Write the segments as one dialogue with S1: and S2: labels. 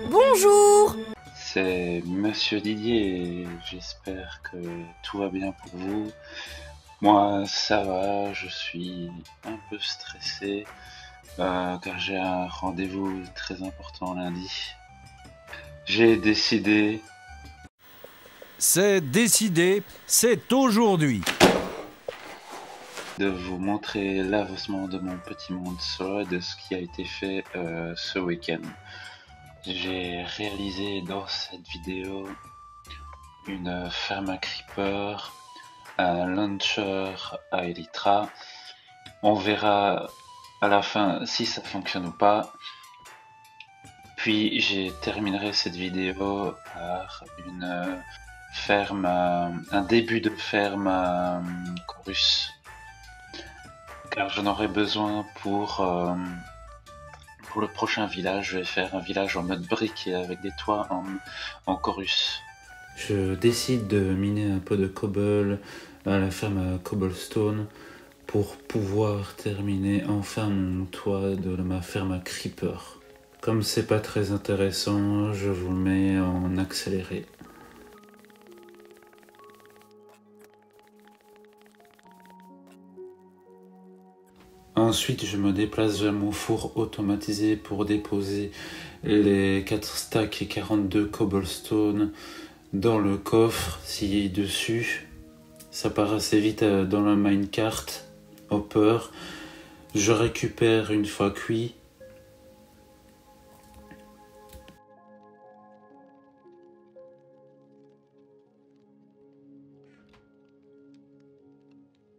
S1: Bonjour!
S2: C'est Monsieur Didier et j'espère que tout va bien pour vous. Moi, ça va, je suis un peu stressé car j'ai un rendez-vous très important lundi. J'ai décidé...
S3: C'est décidé, c'est aujourd'hui.
S2: De vous montrer l'avancement de mon petit monde solo, de ce qui a été fait ce week-end. J'ai réalisé dans cette vidéo une ferme à creeper, un launcher à Elytra. On verra à la fin si ça fonctionne ou pas. Puis j'ai terminerai cette vidéo par une ferme, un début de ferme à Chorus. Car j'en aurai besoin pour le prochain village. Je vais faire un village en mode brique et avec des toits en chorus. Je décide de miner un peu de cobble à la ferme à Cobblestone pour pouvoir terminer enfin mon toit de ma ferme à Creeper. Comme c'est pas très intéressant, je vous le mets en accéléré. Ensuite, je me déplace vers mon four automatisé pour déposer les 4 stacks et 42 cobblestone dans le coffre ci-dessus. Ça part assez vite dans le minecart hopper. Je récupère une fois cuit.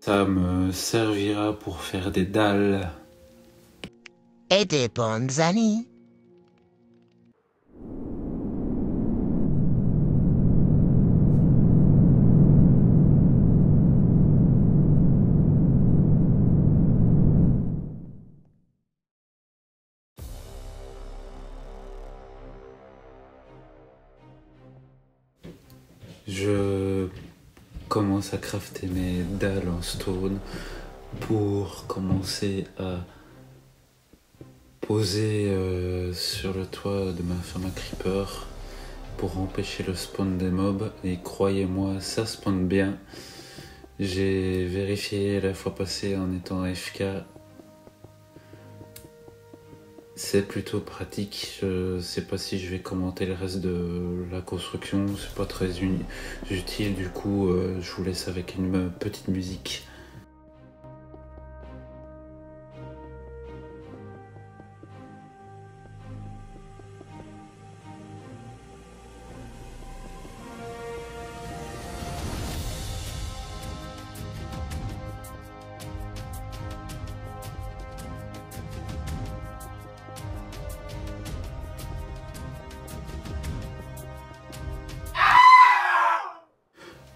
S2: Ça me servira pour faire des dalles.
S4: Et des bonnes amies.
S2: Je commence à crafter mes dalles en stone pour commencer à poser sur le toit de ma ferme à creeper pour empêcher le spawn des mobs. Et croyez-moi, ça spawn bien. J'ai vérifié la fois passée en étant AFK. C'est plutôt pratique. Je sais pas si je vais commenter le reste de la construction, c'est pas très utile, du coup je vous laisse avec une petite musique.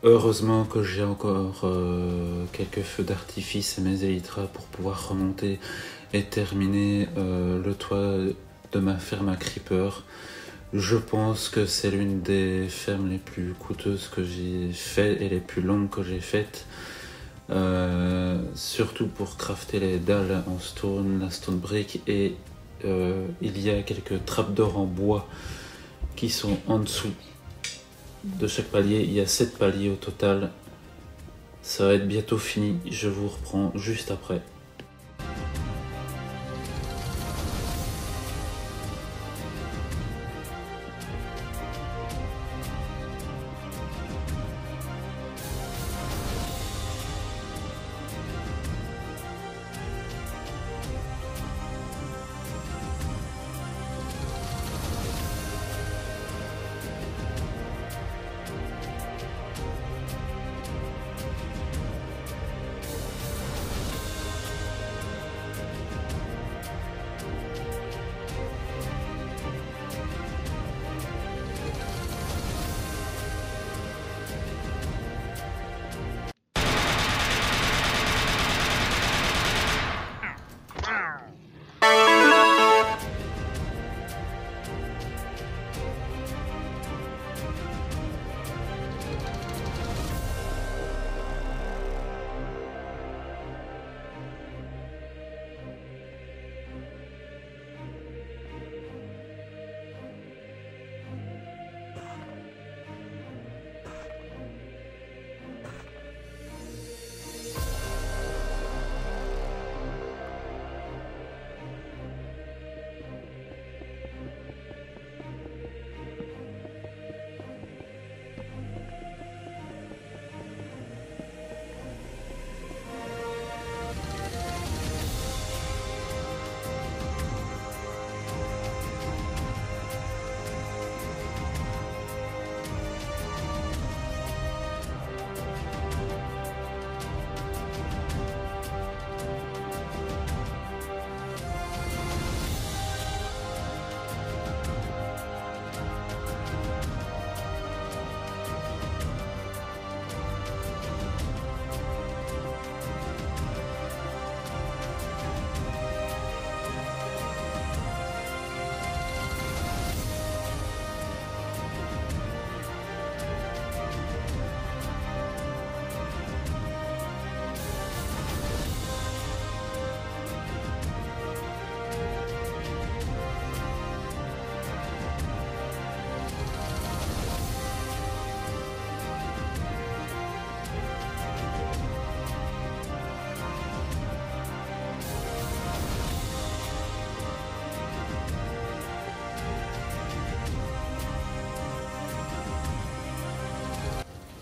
S2: Heureusement que j'ai encore quelques feux d'artifice et mes élytras pour pouvoir remonter et terminer le toit de ma ferme à creeper. Je pense que c'est l'une des fermes les plus coûteuses que j'ai faites et les plus longues que j'ai faites. Surtout pour crafter les dalles en stone, la stone brick, et il y a quelques trappes d'or en bois qui sont en dessous de chaque palier. Il y a 7 paliers au total. Ça va être bientôt fini, je vous reprends juste après.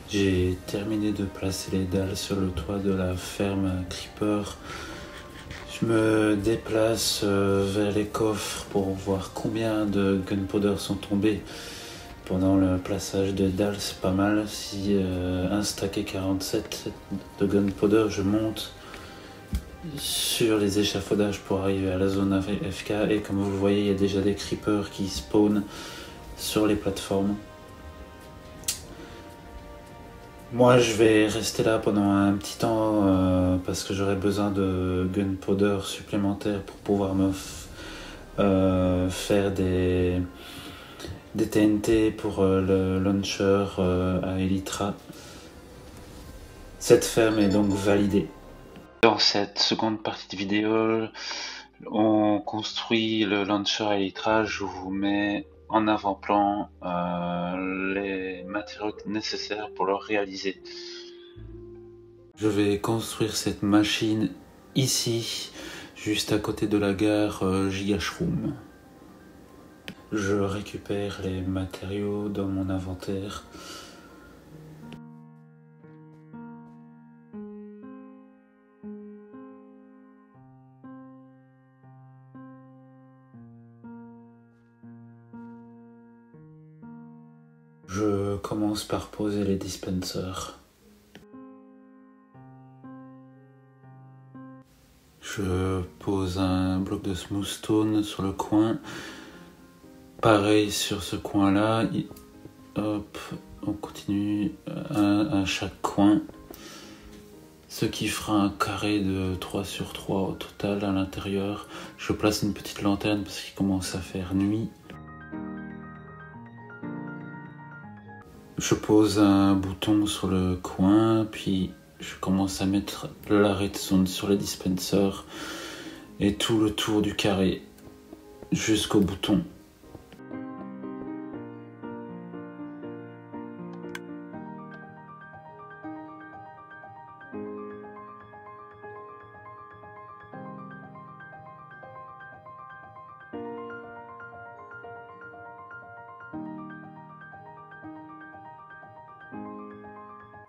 S2: J'ai terminé de placer les dalles sur le toit de la ferme Creeper. Je me déplace vers les coffres pour voir combien de gunpowder sont tombés pendant le plaçage des dalles. C'est pas mal. Si un stack est 47 de gunpowder, je monte sur les échafaudages pour arriver à la zone AFK. Et comme vous le voyez, il y a déjà des creepers qui spawnent sur les plateformes. Moi je vais rester là pendant un petit temps parce que j'aurai besoin de gunpowder supplémentaires pour pouvoir me faire des TNT pour le launcher à Elytra. Cette ferme est donc validée. Dans cette seconde partie de vidéo, on construit le launcher à Elytra. Je vous mets en avant-plan les matériaux nécessaires pour le réaliser. Je vais construire cette machine ici, juste à côté de la gare Gigashroom. Je récupère les matériaux dans mon inventaire. Je commence par poser les dispensers. Je pose un bloc de smooth stone sur le coin. Pareil sur ce coin-là. Hop, on continue à chaque coin. Ce qui fera un carré de 3 sur 3 au total à l'intérieur. Je place une petite lanterne parce qu'il commence à faire nuit. Je pose un bouton sur le coin, puis je commence à mettre la redstone sur les dispensers et tout le tour du carré jusqu'au bouton.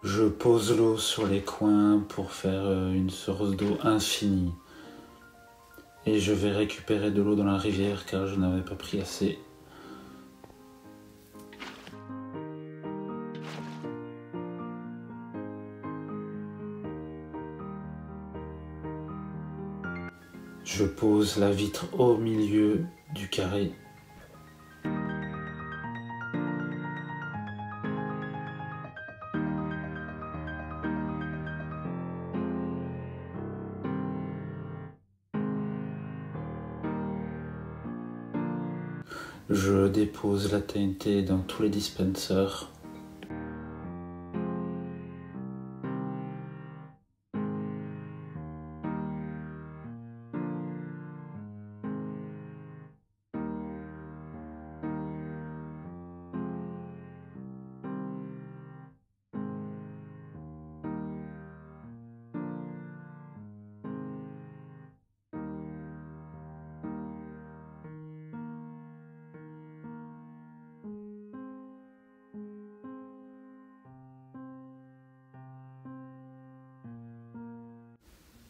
S2: Je pose l'eau sur les coins pour faire une source d'eau infinie. Et je vais récupérer de l'eau dans la rivière car je n'avais pas pris assez. Je pose la vitre au milieu du carré. Je dépose la TNT dans tous les dispensers.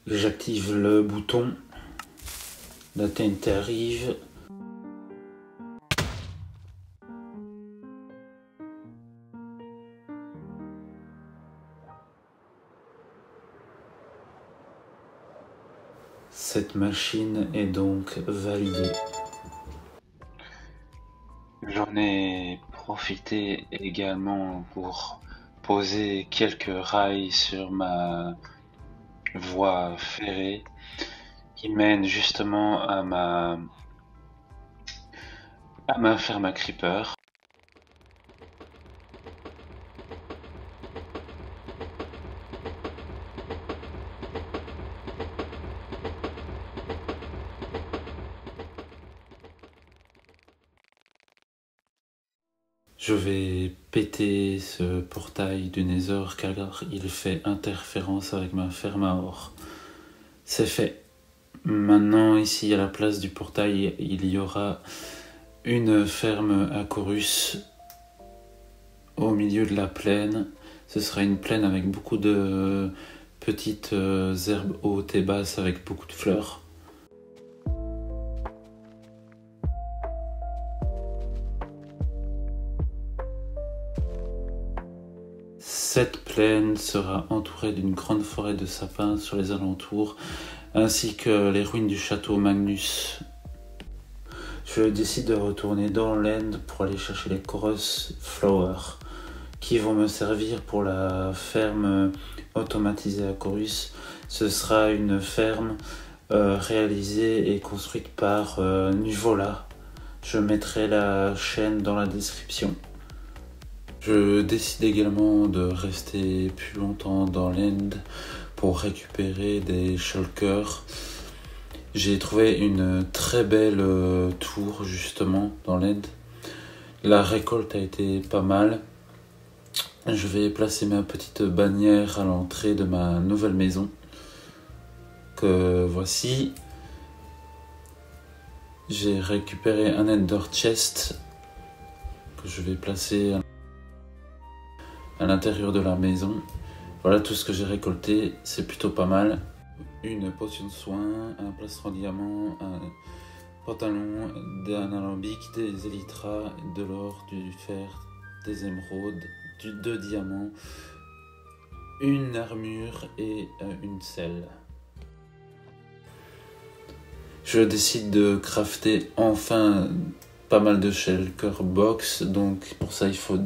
S2: J'active le bouton, la TNT arrive. Cette machine est donc validée. J'en ai profité également pour poser quelques rails sur ma voie ferrée qui mène justement à ma ferme à Creeper. Je vais péter ce portail du Nether car il fait interférence avec ma ferme à or. C'est fait. Maintenant, ici à la place du portail, il y aura une ferme à Chorus au milieu de la plaine. Ce sera une plaine avec beaucoup de petites herbes hautes et basses avec beaucoup de fleurs. Cette plaine sera entourée d'une grande forêt de sapins sur les alentours, ainsi que les ruines du château Magnus. Je décide de retourner dans l'End pour aller chercher les Chorus Flowers, qui vont me servir pour la ferme automatisée à Chorus. Ce sera une ferme réalisée et construite par Nuvola. Je mettrai la chaîne dans la description. Je décide également de rester plus longtemps dans l'End pour récupérer des shulkers. J'ai trouvé une très belle tour justement dans l'End. La récolte a été pas mal. Je vais placer ma petite bannière à l'entrée de ma nouvelle maison que voici. J'ai récupéré un Ender Chest que je vais placer à l'intérieur de la maison. Voilà tout ce que j'ai récolté, c'est plutôt pas mal. Une potion de soin, un plastron diamant, un pantalon, un alambic, des élytras, de l'or, du fer, des émeraudes, deux diamants, une armure et une selle. Je décide de crafter enfin pas mal de shulker box, donc pour ça il faut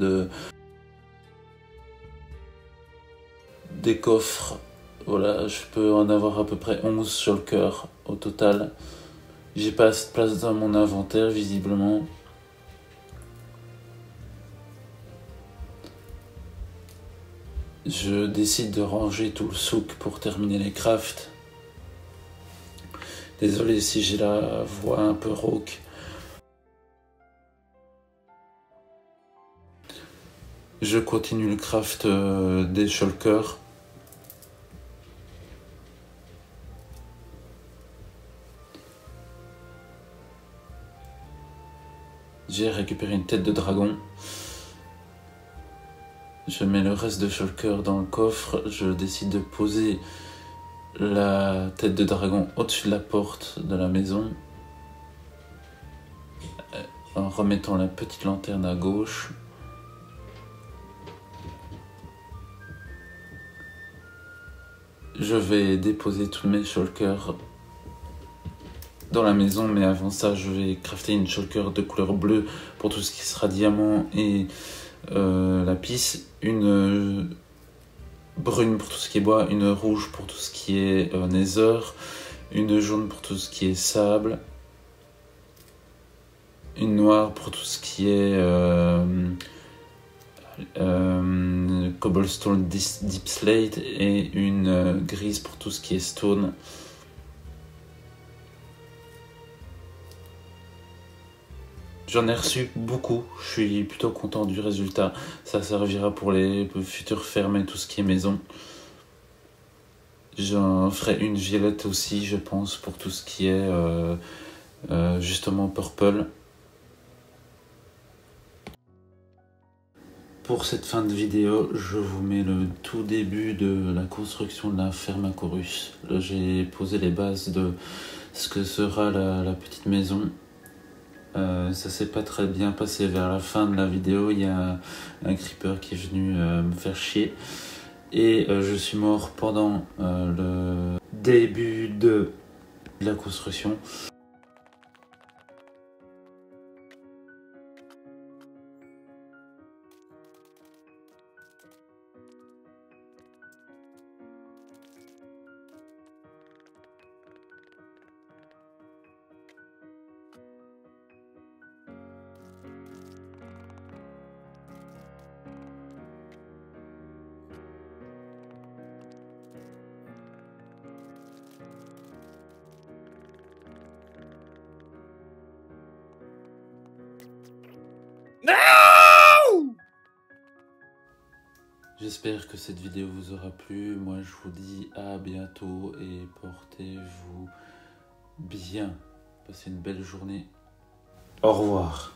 S2: des coffres. Voilà, je peux en avoir à peu près 11 shulkers au total. J'ai pas assez de place dans mon inventaire visiblement. Je décide de ranger tout le souk pour terminer les crafts. Désolé si j'ai la voix un peu rauque. Je continue le craft des shulkers. J'ai récupéré une tête de dragon. Je mets le reste de shulker dans le coffre. Je décide de poser la tête de dragon au-dessus de la porte de la maison. En remettant la petite lanterne à gauche. Je vais déposer tous mes shulkers dans la maison, mais avant ça je vais crafter une shulker de couleur bleue pour tout ce qui sera diamant et lapis, une brune pour tout ce qui est bois, une rouge pour tout ce qui est nether, une jaune pour tout ce qui est sable, une noire pour tout ce qui est cobblestone deep slate et une grise pour tout ce qui est stone. J'en ai reçu beaucoup, je suis plutôt content du résultat. Ça servira pour les futures fermes et tout ce qui est maison. J'en ferai une violette aussi, je pense, pour tout ce qui est justement purple. Pour cette fin de vidéo, je vous mets le tout début de la construction de la ferme à Chorus. Là, j'ai posé les bases de ce que sera la petite maison. Ça s'est pas très bien passé vers la fin de la vidéo. Il y a un creeper qui est venu me faire chier. Et je suis mort pendant le début de la construction. J'espère que cette vidéo vous aura plu. Moi, je vous dis à bientôt et portez-vous bien. Passez une belle journée. Au revoir.